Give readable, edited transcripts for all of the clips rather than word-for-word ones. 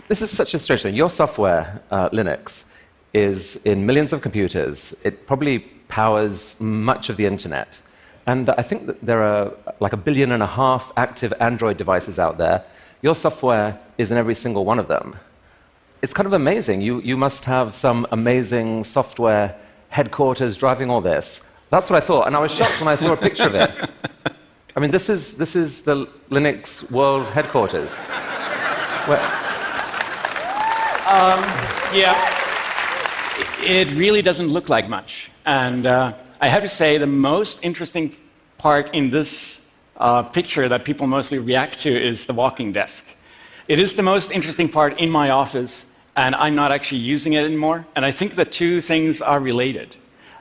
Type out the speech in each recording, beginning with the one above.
This is such a strange thing. Your software, Linux, is in millions of computers. It probably powers much of the internet. And I think that there are like 1.5 billion active Android devices out there. Your software is in every single one of them. It's kind of amazing. You must have some amazing software headquarters driving all this. That's what I thought, and I was shocked when I saw a picture of it. I mean, this is the Linux World Headquarters. Yeah, it really doesn't look like much. And I have to say, the most interesting part in this picture that people mostly react to is the walking desk. It is the most interesting part in my office, and I'm not actually using it anymore. And I think the two things are related.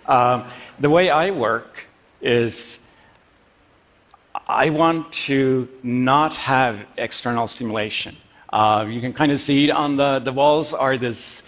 The way I work is I want to not have external stimulation. You can kind of see it on the walls are this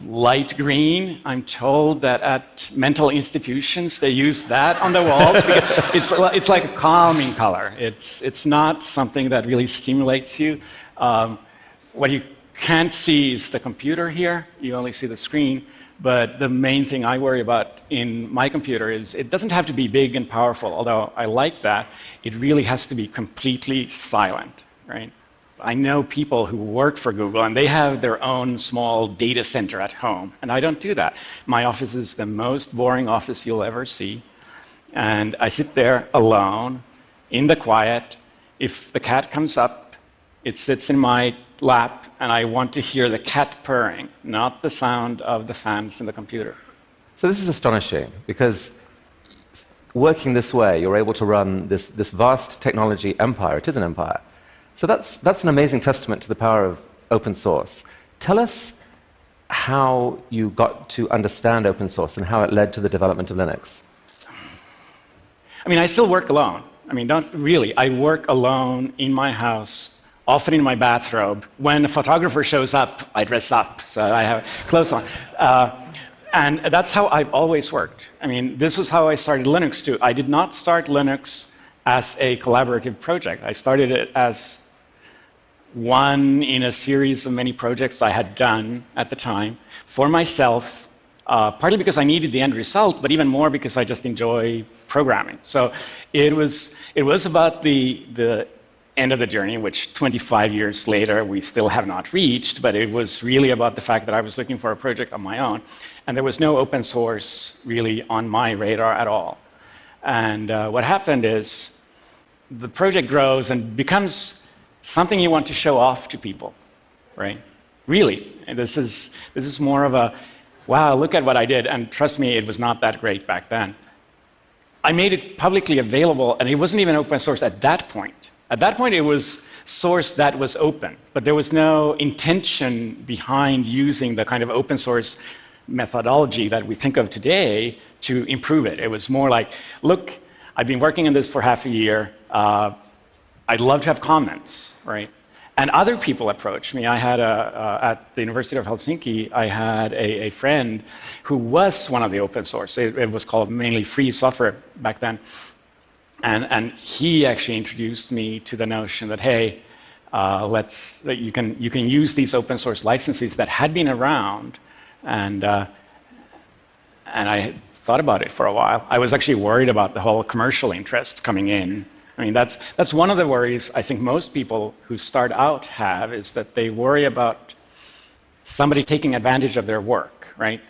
light green. I'm told that at mental institutions they use that on the walls because it's like a calming color. It's not something that really stimulates you. What you can't see is the computer here. You only see the screen. But the main thing I worry about in my computer is it doesn't have to be big and powerful, although I like that. It really has to be completely silent, right? I know people who work for Google, and they have their own small data center at home, and I don't do that. My office is the most boring office you'll ever see, and I sit there alone, in the quiet. If the cat comes up, it sits in my lap, and I want to hear the cat purring, not the sound of the fans in the computer. So this is astonishing, because working this way, you're able to run this vast technology empire. It is an empire. So that's an amazing testament to the power of open source. Tell us how you got to understand open source and how it led to the development of Linux. I mean, I still work alone. I mean, don't really. I work alone in my house, often in my bathrobe. When a photographer shows up, I dress up, so I have clothes on. And that's how I've always worked. I mean, this was how I started Linux, too. I did not start Linux as a collaborative project. I started it as one in a series of many projects I had done at the time for myself, partly because I needed the end result, but even more because I just enjoy programming. So it was about the end of the journey, which 25 years later we still have not reached, but it was really about the fact that I was looking for a project on my own, and there was no open source really on my radar at all. And what happened is the project grows and becomes something you want to show off to people, right? Really. And this is more of a, wow, look at what I did. And trust me, it was not that great back then. I made it publicly available, and it wasn't even open source at that point. At that point, it was source that was open, but there was no intention behind using the kind of open source methodology that we think of today to improve it. It was more like, look, I've been working on this for half a year. I'd love to have comments, right? And other people approached me. I had at the University of Helsinki, I had a friend who was one of the open source. It was called mainly free software back then. And he actually introduced me to the notion that, hey, you can use these open source licenses that had been around, and I thought about it for a while. I was actually worried about the whole commercial interests coming in. I mean, that's one of the worries I think most people who start out have, is that they worry about somebody taking advantage of their work, right?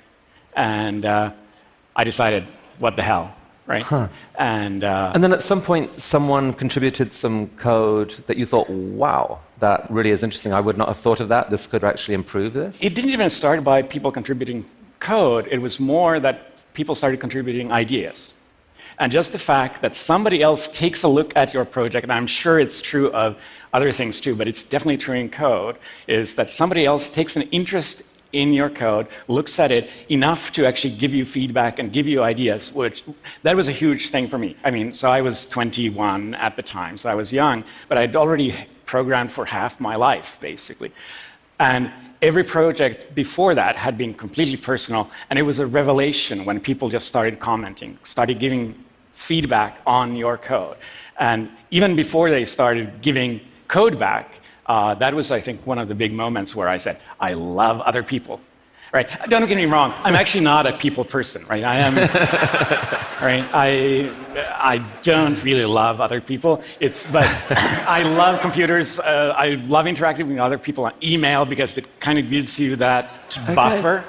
And I decided, what the hell, right? Huh. And then at some point, someone contributed some code that you thought, wow, that really is interesting. I would not have thought of that. This could actually improve this. It didn't even start by people contributing code. It was more that people started contributing ideas. And just the fact that somebody else takes a look at your project, and I'm sure it's true of other things too, but it's definitely true in code, is that somebody else takes an interest in your code, looks at it enough to actually give you feedback and give you ideas, that was a huge thing for me. I mean, so I was 21 at the time, so I was young, but I'd already programmed for half my life, basically. And every project before that had been completely personal, and it was a revelation when people just started commenting, started giving feedback on your code. And even before they started giving code back, that was, I think, one of the big moments where I said, I love other people. Right? Don't get me wrong. I'm actually not a people person. Right? I am. Right? I don't really love other people. But I love computers. I love interacting with other people on email because it kind of gives you that buffer.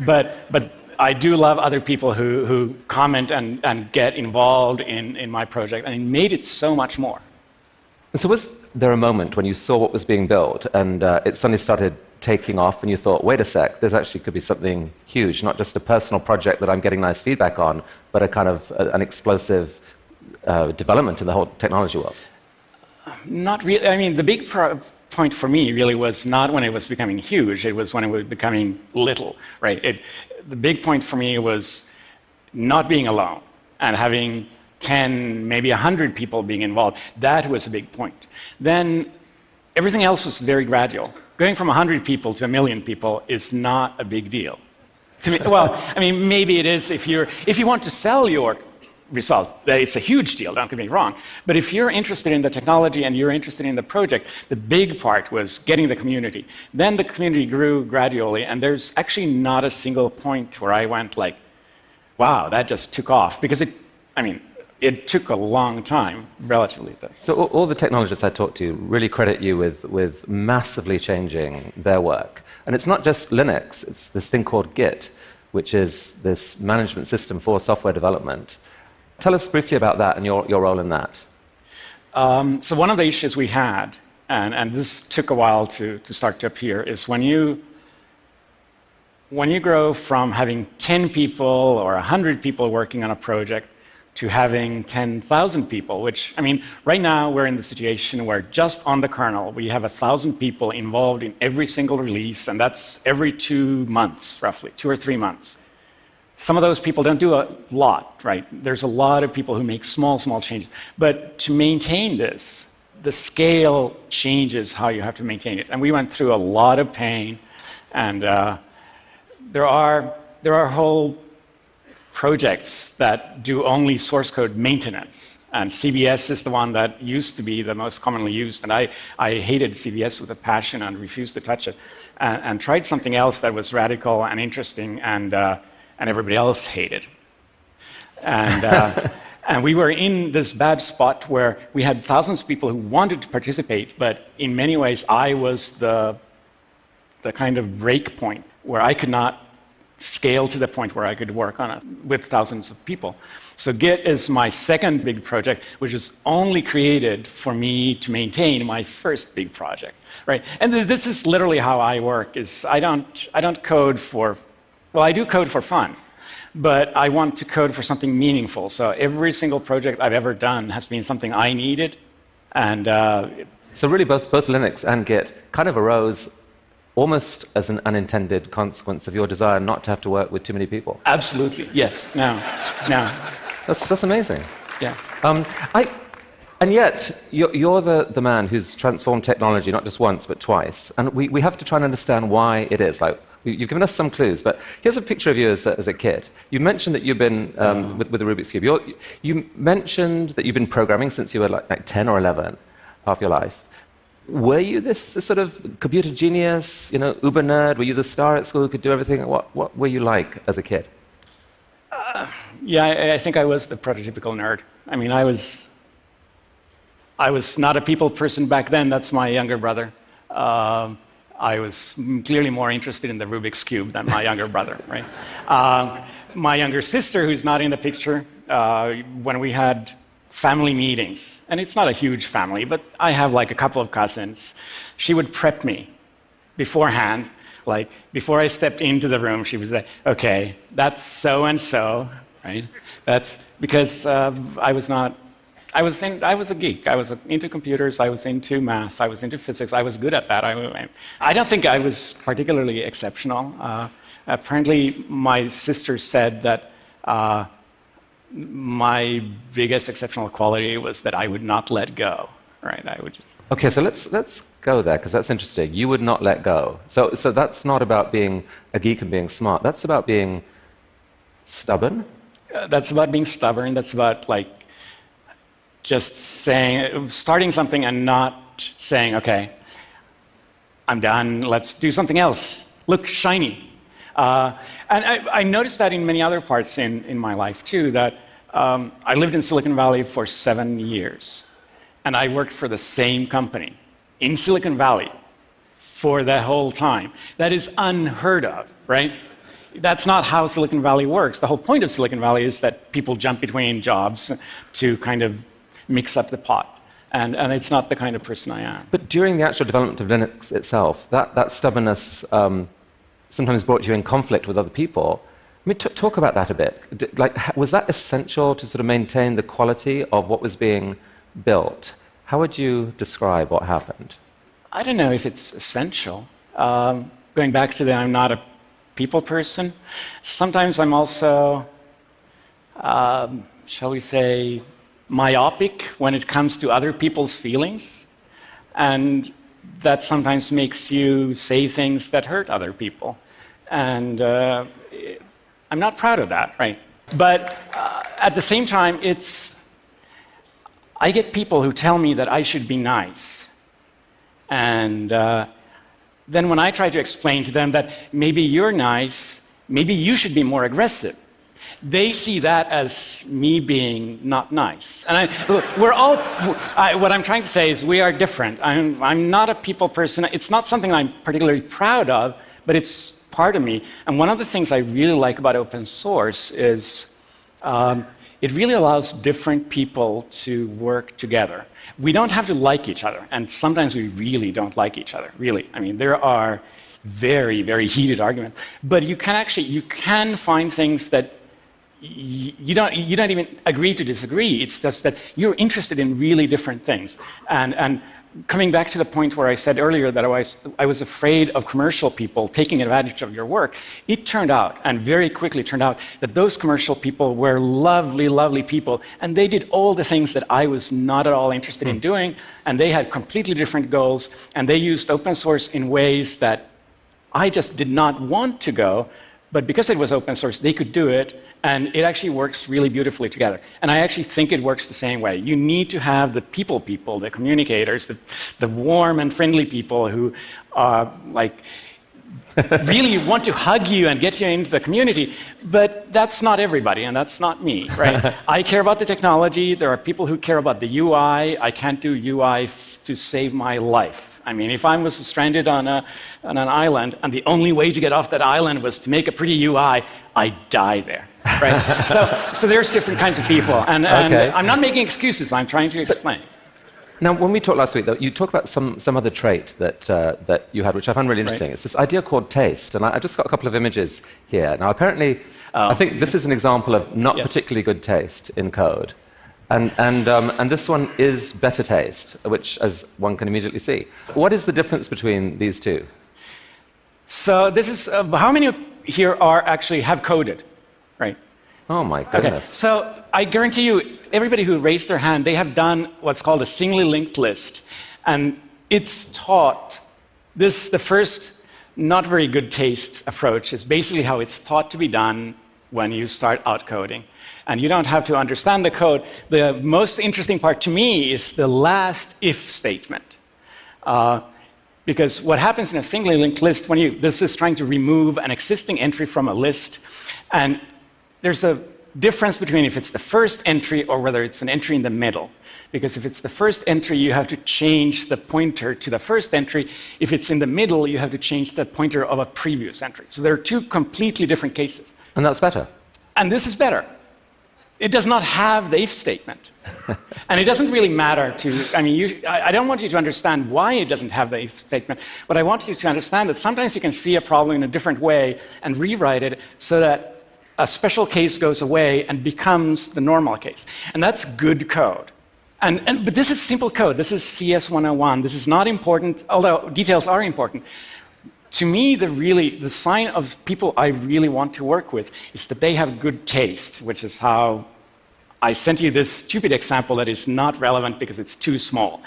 But I do love other people who comment and get involved in my project, and it made it so much more. And so was there a moment when you saw what was being built and it suddenly started taking off and you thought, wait a sec, there's actually could be something huge, not just a personal project that I'm getting nice feedback on, but a kind of an explosive development in the whole technology world? Not really. I mean, the big point for me really was not when it was becoming huge, it was when it was becoming little, right? The big point for me was not being alone and having 10, maybe 100 people being involved. That was a big point. Then everything else was very gradual. Going from 100 people to 1 million people is not a big deal. To me, well, I mean, maybe it is if you want to sell your result, it's a huge deal, don't get me wrong. But if you're interested in the technology and you're interested in the project, the big part was getting the community. Then the community grew gradually, and there's actually not a single point where I went like, wow, that just took off. Because it took a long time, relatively. So all the technologists I talked to really credit you with massively changing their work. And it's not just Linux, it's this thing called Git, which is this management system for software development. Tell us briefly about that and your role in that. So one of the issues we had, and this took a while to start to appear, is when you grow from having 10 people or 100 people working on a project to having 10,000 people, which, I mean, right now we're in the situation where just on the kernel, we have 1,000 people involved in every single release, and that's every 2 months, roughly, 2 or 3 months. Some of those people don't do a lot, right? There's a lot of people who make small changes. But to maintain this, the scale changes how you have to maintain it. And we went through a lot of pain, and there are whole projects that do only source code maintenance. And CVS is the one that used to be the most commonly used. And I hated CVS with a passion and refused to touch it. And tried something else that was radical and interesting, and everybody else hated. And we were in this bad spot where we had thousands of people who wanted to participate, but in many ways I was the kind of break point where I could not scale to the point where I could work on it with thousands of people. So Git is my second big project, which is only created for me to maintain my first big project, right? And this is literally how I work. Is I don't code for, well, I do code for fun, but I want to code for something meaningful. So every single project I've ever done has been something I needed, and so really both Linux and Git kind of arose almost as an unintended consequence of your desire not to have to work with too many people. Absolutely, yes. No. That's amazing. Yeah. And yet, you're the man who's transformed technology not just once, but twice. And we have to try and understand why it is. Like, you've given us some clues, but here's a picture of you as a kid. You mentioned that you've been, with the Rubik's Cube, you mentioned that you've been programming since you were like 10 or 11, half your life. Were you this sort of computer genius, uber nerd? Were you the star at school who could do everything? What were you like as a kid? Yeah, I think I was the prototypical nerd. I mean, I was not a people person back then. That's my younger brother. I was clearly more interested in the Rubik's Cube than my younger brother, right? My younger sister, who's not in the picture, when we had family meetings, and it's not a huge family, but I have like a couple of cousins, she would prep me beforehand. Like, before I stepped into the room, she was like, okay, that's so-and-so, right? That's because I was a geek. I was into computers, I was into math, I was into physics, I was good at that. I don't think I was particularly exceptional. Apparently, my sister said that my biggest exceptional quality was that I would not let go, right? I would just... Okay, so let's go there, because that's interesting. You would not let go. So that's not about being a geek and being smart. That's about being stubborn? That's about being stubborn. That's about, like, just starting something and not saying, okay, I'm done, let's do something else. Look shiny. And I noticed that in many other parts in my life, too, that I lived in Silicon Valley for 7 years, and I worked for the same company in Silicon Valley for the whole time. That is unheard of, right? That's not how Silicon Valley works. The whole point of Silicon Valley is that people jump between jobs to kind of mix up the pot. And it's not the kind of person I am. But during the actual development of Linux itself, that stubbornness sometimes brought you in conflict with other people. I mean, talk about that a bit. Was that essential to sort of maintain the quality of what was being built? How would you describe what happened? I don't know if it's essential. Going back to I'm not a people person. Sometimes I'm also, shall we say, myopic when it comes to other people's feelings. And that sometimes makes you say things that hurt other people. And I'm not proud of that, right? But at the same time, I get people who tell me that I should be nice. And then when I try to explain to them that maybe you're nice, maybe you should be more aggressive, they see that as me being not nice. And what I'm trying to say is we are different. I'm not a people person. It's not something I'm particularly proud of, but it's part of me. And one of the things I really like about open source is it really allows different people to work together. We don't have to like each other, and sometimes we really don't like each other, really. I mean, there are very, very heated arguments. But you can find things that you don't even agree to disagree. It's just that you're interested in really different things. And coming back to the point where I said earlier that I was afraid of commercial people taking advantage of your work, it turned out, and very quickly turned out, that those commercial people were lovely, lovely people, and they did all the things that I was not at all interested in doing, and they had completely different goals, and they used open source in ways that I just did not want to go, but because it was open source, they could do it, and it actually works really beautifully together. And I actually think it works the same way. You need to have the people, the communicators, the warm and friendly people who really want to hug you and get you into the community. But that's not everybody, and that's not me, right? I care about the technology. There are people who care about the UI. I can't do UI to save my life. I mean, if I was stranded on an island, and the only way to get off that island was to make a pretty UI, I'd die there, right? so there's different kinds of people, and Okay. I'm not making excuses. I'm trying to explain. Now, when we talked last week, though, you talked about some other trait that you had, which I found really interesting. Right. It's this idea called taste, and I just got a couple of images here. Now, apparently, I think this is an example of not particularly good taste in code. And this one is better taste, which, as one can immediately see. What is the difference between these two? So this is how many here have coded, right? Oh my goodness! Okay. So I guarantee you, everybody who raised their hand, they have done what's called a singly linked list, and it's taught. The first not very good taste approach is basically how it's taught to be done when you start out coding. And you don't have to understand the code. The most interesting part to me is the last if statement. Because what happens in a singly linked list, this is trying to remove an existing entry from a list, and there's a difference between if it's the first entry or whether it's an entry in the middle. Because if it's the first entry, you have to change the pointer to the first entry. If it's in the middle, you have to change the pointer of a previous entry. So there are two completely different cases. And that's better. And this is better. It does not have the if statement. And it doesn't really matter I don't want you to understand why it doesn't have the if statement, but I want you to understand that sometimes you can see a problem in a different way and rewrite it so that a special case goes away and becomes the normal case. And that's good code. But this is simple code. This is CS 101. This is not important, although details are important. To me, the sign of people I really want to work with is that they have good taste, which is how I sent you this stupid example that is not relevant because it's too small.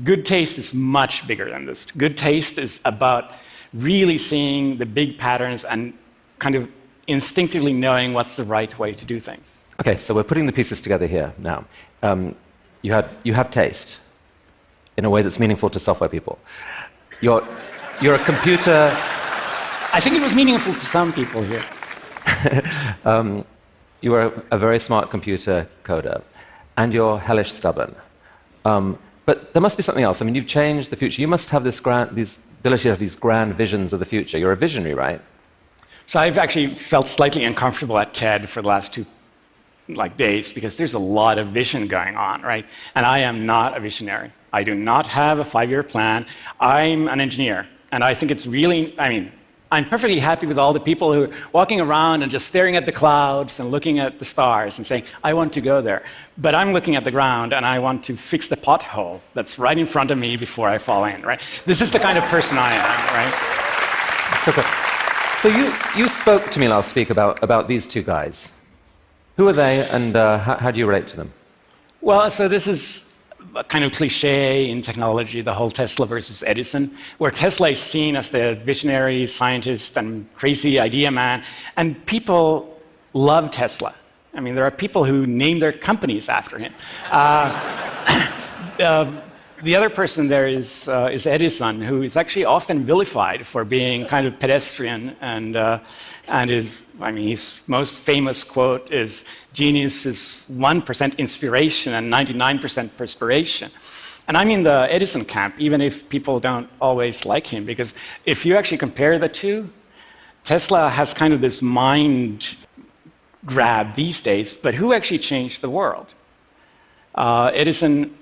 Good taste is much bigger than this. Good taste is about really seeing the big patterns and kind of instinctively knowing what's the right way to do things. Okay, so we're putting the pieces together here now. You have taste in a way that's meaningful to software people. You're a computer... I think it was meaningful to some people here. You are a very smart computer coder, and you're hellish stubborn. But there must be something else. I mean, you've changed the future. You must have this ability to have these grand visions of the future. You're a visionary, right? So I've actually felt slightly uncomfortable at TED for the last 2 days because there's a lot of vision going on, right? And I am not a visionary. I do not have a 5-year plan. I'm an engineer, and I think it's really, I'm perfectly happy with all the people who are walking around and just staring at the clouds and looking at the stars and saying, I want to go there. But I'm looking at the ground and I want to fix the pothole that's right in front of me before I fall in, right? This is the kind of person I am, right? So you spoke to me last week about these two guys. Who are they, and how do you relate to them? Well, so this is a kind of cliche in technology, the whole Tesla versus Edison, where Tesla is seen as the visionary scientist and crazy idea man, and people love Tesla. I mean, there are people who name their companies after him. The other person there is Edison, who is actually often vilified for being kind of pedestrian, and his most famous quote is, "Genius is 1% inspiration and 99% perspiration." And I'm in the Edison camp, even if people don't always like him, because if you actually compare the two, Tesla has kind of this mind grab these days, but who actually changed the world? Edison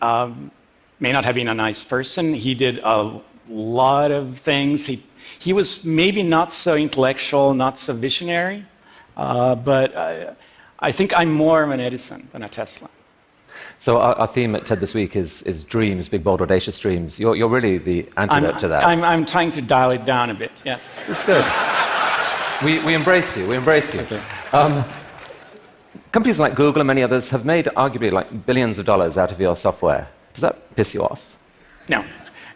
may not have been a nice person. He did a lot of things. He was maybe not so intellectual, not so visionary, but I think I'm more of an Edison than a Tesla. So our theme at TED this week is dreams, big, bold, audacious dreams. You're really the antidote to that. I'm trying to dial it down a bit, yes. It's good. We embrace you, we embrace you. Okay. Companies like Google and many others have made arguably like billions of dollars out of your software. Does that piss you off? No.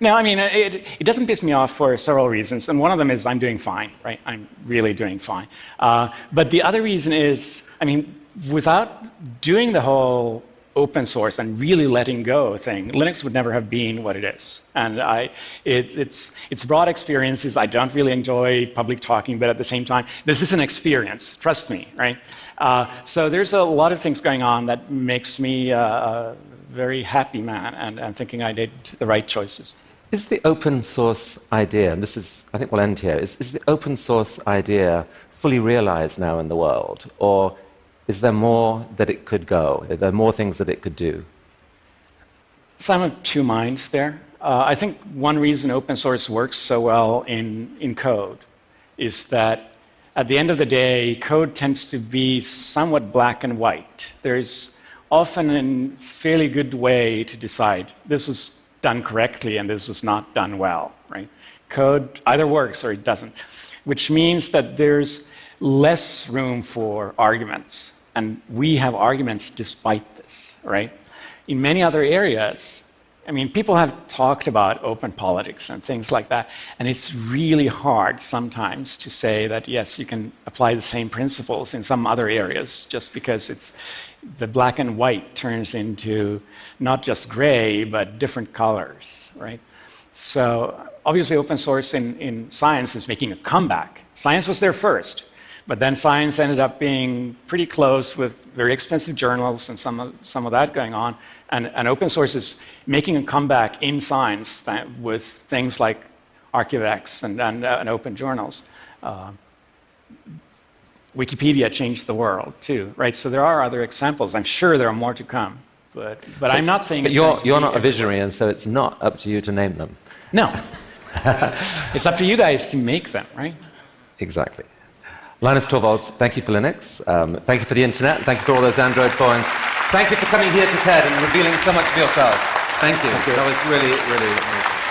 No, it doesn't piss me off for several reasons, and one of them is I'm doing fine, right? I'm really doing fine. But the other reason is, without doing the whole open source and really letting go thing, Linux would never have been what it is. And it's broad experiences. I don't really enjoy public talking, but at the same time, this is an experience, trust me, right? So there's a lot of things going on that makes me a very happy man and thinking I did the right choices. Is the open source idea, and this is, I think we'll end here, is the open source idea fully realized now in the world? Or is there more that it could go? Are there more things that it could do? So I'm of two minds there. I think one reason open source works so well in code is that at the end of the day, code tends to be somewhat black and white. There's often a fairly good way to decide this is done correctly and this is not done well, right? Code either works or it doesn't, which means that there's less room for arguments. And we have arguments despite this, right? In many other areas, people have talked about open politics and things like that, and it's really hard sometimes to say that, yes, you can apply the same principles in some other areas just because the black and white turns into not just gray, but different colors, right? So obviously open source in science is making a comeback. Science was there first, but then science ended up being pretty close with very expensive journals and some of that going on. And open source is making a comeback in science with things like ArchiveX and open journals. Wikipedia changed the world too, right? So there are other examples. I'm sure there are more to come, but I'm not saying. But you're not a visionary, and so it's not up to you to name them. No, it's up to you guys to make them, right? Exactly. Linus Torvalds, thank you for Linux. Thank you for the internet. Thank you for all those Android phones. Thank you for coming here to TED and revealing so much of yourself. Thank you. That was really, really amazing.